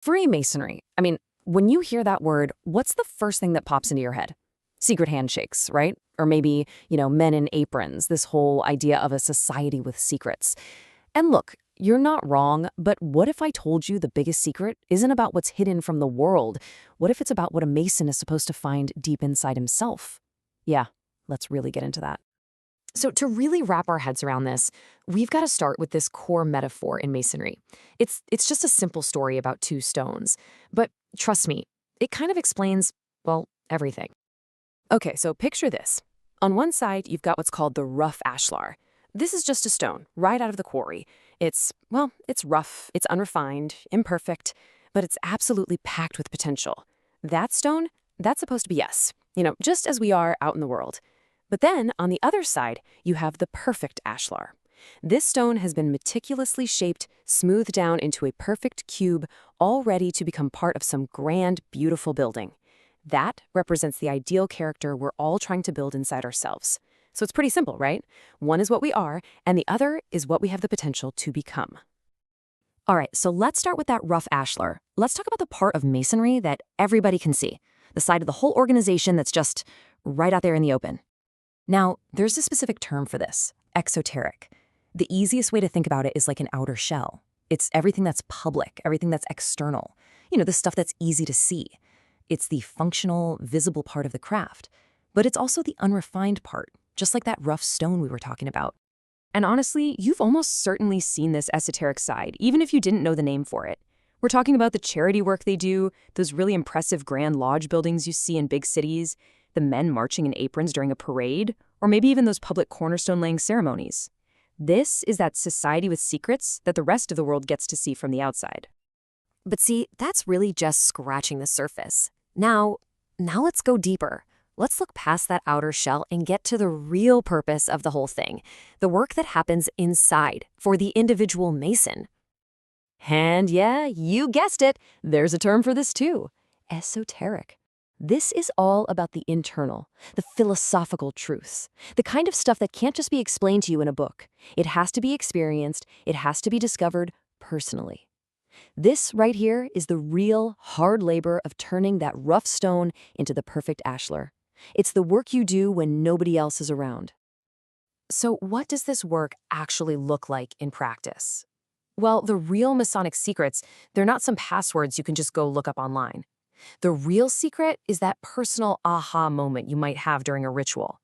Freemasonry. I mean, when you hear that word, what's the first thing that pops into your head? Secret handshakes, right? Or maybe, men in aprons, this whole idea of a society with secrets. And look, you're not wrong, but what if I told you the biggest secret isn't about what's hidden from the world? What if it's about what a Mason is supposed to find deep inside himself? Yeah, let's really get into that. So to really wrap our heads around this, we've got to start with this core metaphor in Masonry. It's just a simple story about two stones. But trust me, it kind of explains, well, everything. Okay, so picture this. On one side, you've got what's called the rough ashlar. This is just a stone, right out of the quarry. It's rough, it's unrefined, imperfect, but it's absolutely packed with potential. That stone, that's supposed to be us, just as we are out in the world. But then, on the other side, you have the perfect ashlar. This stone has been meticulously shaped, smoothed down into a perfect cube, all ready to become part of some grand, beautiful building. That represents the ideal character we're all trying to build inside ourselves. So it's pretty simple, right? One is what we are, and the other is what we have the potential to become. All right, so let's start with that rough ashlar. Let's talk about the part of Masonry that everybody can see, the side of the whole organization that's just right out there in the open. Now, there's a specific term for this, exoteric. The easiest way to think about it is like an outer shell. It's everything that's public, everything that's external, the stuff that's easy to see. It's the functional, visible part of the craft. But it's also the unrefined part, just like that rough stone we were talking about. And honestly, you've almost certainly seen this esoteric side, even if you didn't know the name for it. We're talking about the charity work they do, those really impressive grand lodge buildings you see in big cities, the men marching in aprons during a parade, or maybe even those public cornerstone-laying ceremonies. This is that society with secrets that the rest of the world gets to see from the outside. But see, that's really just scratching the surface. Now let's go deeper. Let's look past that outer shell and get to the real purpose of the whole thing, the work that happens inside for the individual Mason. And yeah, you guessed it, there's a term for this too, esoteric. This is all about the internal, the philosophical truths, the kind of stuff that can't just be explained to you in a book. It has to be experienced, it has to be discovered personally. This right here is the real hard labor of turning that rough stone into the perfect ashlar. It's the work you do when nobody else is around. So what does this work actually look like in practice? Well, the real Masonic secrets, they're not some passwords you can just go look up online. The real secret is that personal aha moment you might have during a ritual.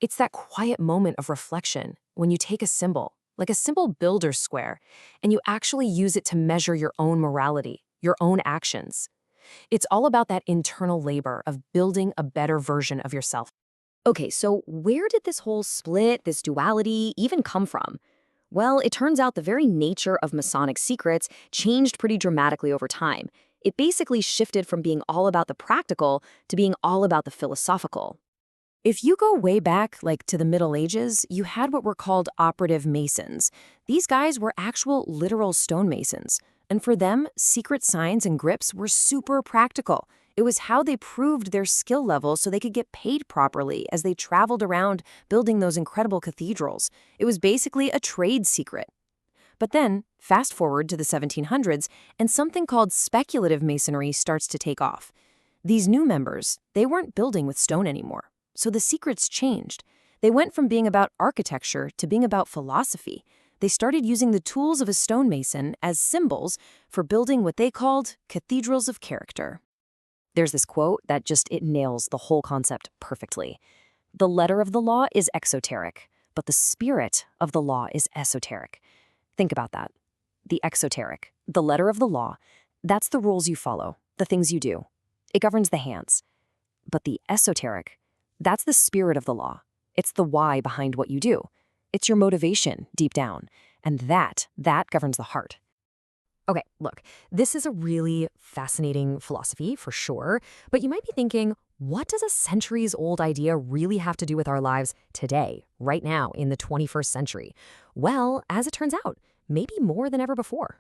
It's that quiet moment of reflection when you take a symbol, like a simple builder's square, and you actually use it to measure your own morality, your own actions. It's all about that internal labor of building a better version of yourself. Okay, so where did this whole split, this duality, even come from? Well, it turns out the very nature of Masonic secrets changed pretty dramatically over time. It basically shifted from being all about the practical to being all about the philosophical. If you go way back, like to the Middle Ages, you had what were called operative masons. These guys were actual literal stonemasons. And for them, secret signs and grips were super practical. It was how they proved their skill level so they could get paid properly as they traveled around building those incredible cathedrals. It was basically a trade secret. But then, fast forward to the 1700s, and something called speculative masonry starts to take off. These new members, they weren't building with stone anymore. So the secrets changed. They went from being about architecture to being about philosophy. They started using the tools of a stonemason as symbols for building what they called cathedrals of character. There's this quote that it nails the whole concept perfectly. The letter of the law is exoteric, but the spirit of the law is esoteric. Think about that. The exoteric, the letter of the law, that's the rules you follow, the things you do. It governs the hands. But the esoteric, that's the spirit of the law. It's the why behind what you do. It's your motivation deep down. And that governs the heart. Okay, look, this is a really fascinating philosophy for sure, but you might be thinking, what does a centuries-old idea really have to do with our lives today, right now, in the 21st century? Well, as it turns out, maybe more than ever before.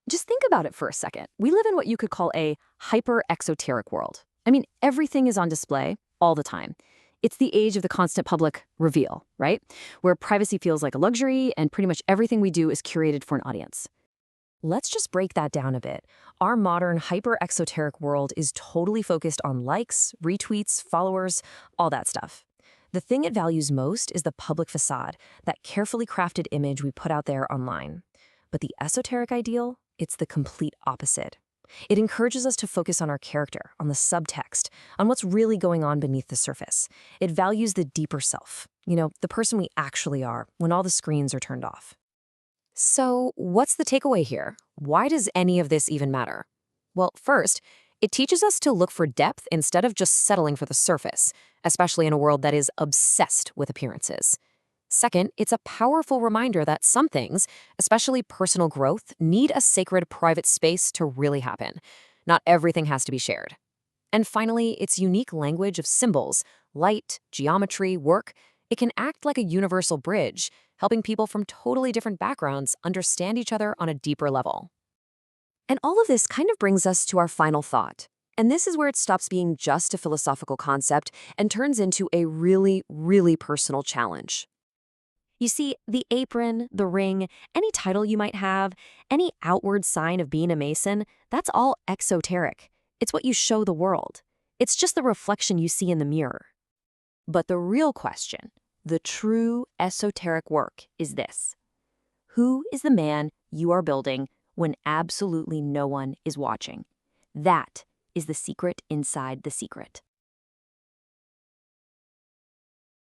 Just think about it for a second. We live in what you could call a hyper-exoteric world. I mean, everything is on display all the time. It's the age of the constant public reveal, right? Where privacy feels like a luxury and pretty much everything we do is curated for an audience. Let's just break that down a bit. Our modern hyper-exoteric world is totally focused on likes, retweets, followers, all that stuff. The thing it values most is the public facade, that carefully crafted image we put out there online. But the esoteric ideal, it's the complete opposite. It encourages us to focus on our character, on the subtext, on what's really going on beneath the surface. It values the deeper self, the person we actually are when all the screens are turned off. So, what's the takeaway here? Why does any of this even matter? Well, first, it teaches us to look for depth instead of just settling for the surface, especially in a world that is obsessed with appearances. Second, it's a powerful reminder that some things, especially personal growth, need a sacred private space to really happen. Not everything has to be shared. And finally, its unique language of symbols, light, geometry, work, it can act like a universal bridge, helping people from totally different backgrounds understand each other on a deeper level. And all of this kind of brings us to our final thought. And this is where it stops being just a philosophical concept and turns into a really, really personal challenge. You see, the apron, the ring, any title you might have, any outward sign of being a Mason, that's all exoteric. It's what you show the world. It's just the reflection you see in the mirror. But the real question, the true esoteric work, is this. Who is the man you are building when absolutely no one is watching? That is the secret inside the secret.